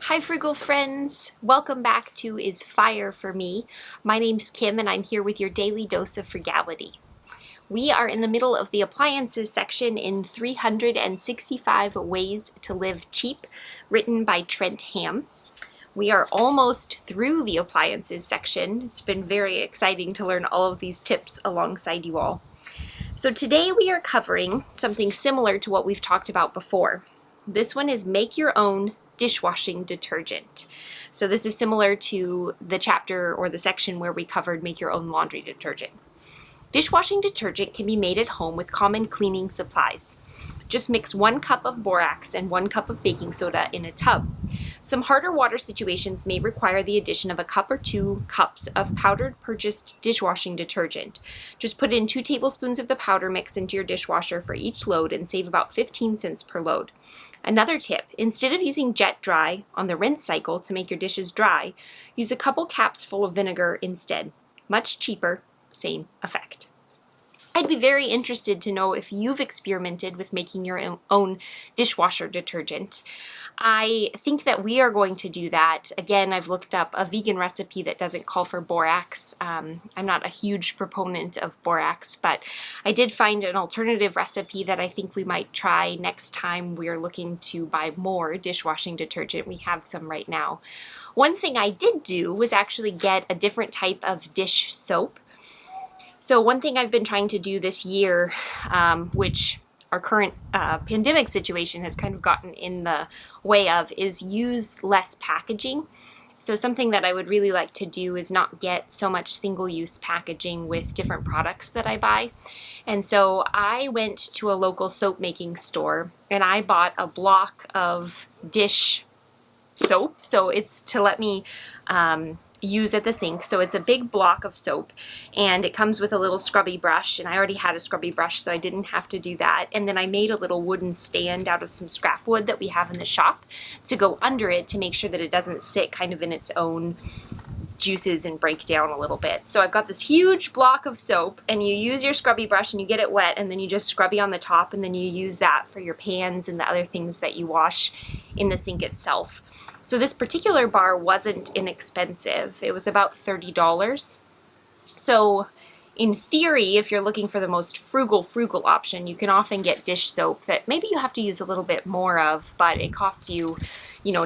Hi Frugal friends! Welcome back to Is Fire for Me. My name's Kim and I'm here with your daily dose of frugality. We are in the middle of the appliances section in 365 Ways to Live Cheap, written by Trent Ham. We are almost through the appliances section. It's been very exciting to learn all of these tips alongside you all. So today we are covering something similar to what we've talked about before. This one is make your own dishwashing detergent. So this is similar to the chapter or the section where we covered make your own laundry detergent. Dishwashing detergent can be made at home with common cleaning supplies. Just mix 1 cup of borax and 1 cup of baking soda in a tub. Some harder water situations may require the addition of a cup or 2 cups of powdered purchased dishwashing detergent. Just put in 2 tablespoons of the powder mix into your dishwasher for each load and save about 15 cents per load. Another tip, instead of using jet dry on the rinse cycle to make your dishes dry, use a couple caps full of vinegar instead. Much cheaper, same effect. I'd be very interested to know if you've experimented with making your own dishwasher detergent. I think that we are going to do that. Again, I've looked up a vegan recipe that doesn't call for borax. I'm not a huge proponent of borax, but I did find an alternative recipe that I think we might try next time we're looking to buy more dishwashing detergent. We have some right now. One thing I did do was actually get a different type of dish soap. So one thing I've been trying to do this year, which our current pandemic situation has kind of gotten in the way of, is use less packaging. So something that I would really like to do is not get so much single-use packaging with different products that I buy. And so I went to a local soap making store and I bought a block of dish soap. So it's to let me use at the sink. So it's a big block of soap and it comes with a little scrubby brush, and I already had a scrubby brush so I didn't have to do that. And then I made a little wooden stand out of some scrap wood that we have in the shop to go under it to make sure that it doesn't sit kind of in its own juices and break down a little bit. So I've got this huge block of soap and you use your scrubby brush and you get it wet and then you just scrubby on the top and then you use that for your pans and the other things that you wash in the sink itself. So this particular bar wasn't inexpensive. It was about $30. So in theory, if you're looking for the most frugal option, you can often get dish soap that maybe you have to use a little bit more of, but it costs you,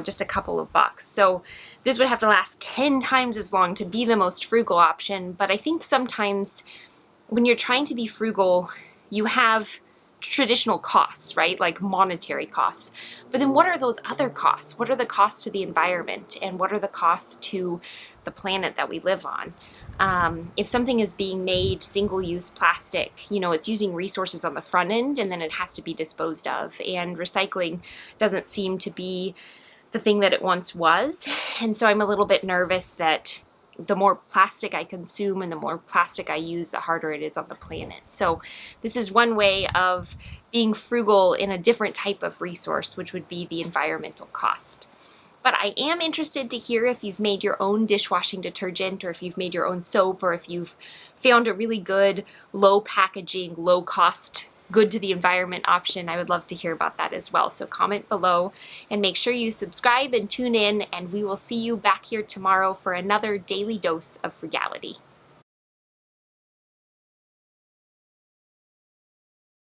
just a couple of bucks. So this would have to last 10 times as long to be the most frugal option. But I think sometimes when you're trying to be frugal, you have traditional costs, right? Like monetary costs. But then what are those other costs? What are the costs to the environment? And what are the costs to the planet that we live on? If something is being made single-use plastic, it's using resources on the front end and then it has to be disposed of. And recycling doesn't seem to be the thing that it once was. And so I'm a little bit nervous that the more plastic I consume and the more plastic I use, the harder it is on the planet. So this is one way of being frugal in a different type of resource, which would be the environmental cost. But I am interested to hear if you've made your own dishwashing detergent, or if you've made your own soap, or if you've found a really good, low packaging, low cost, good to the environment option. I would love to hear about that as well. So comment below and make sure you subscribe and tune in, and we will see you back here tomorrow for another daily dose of frugality.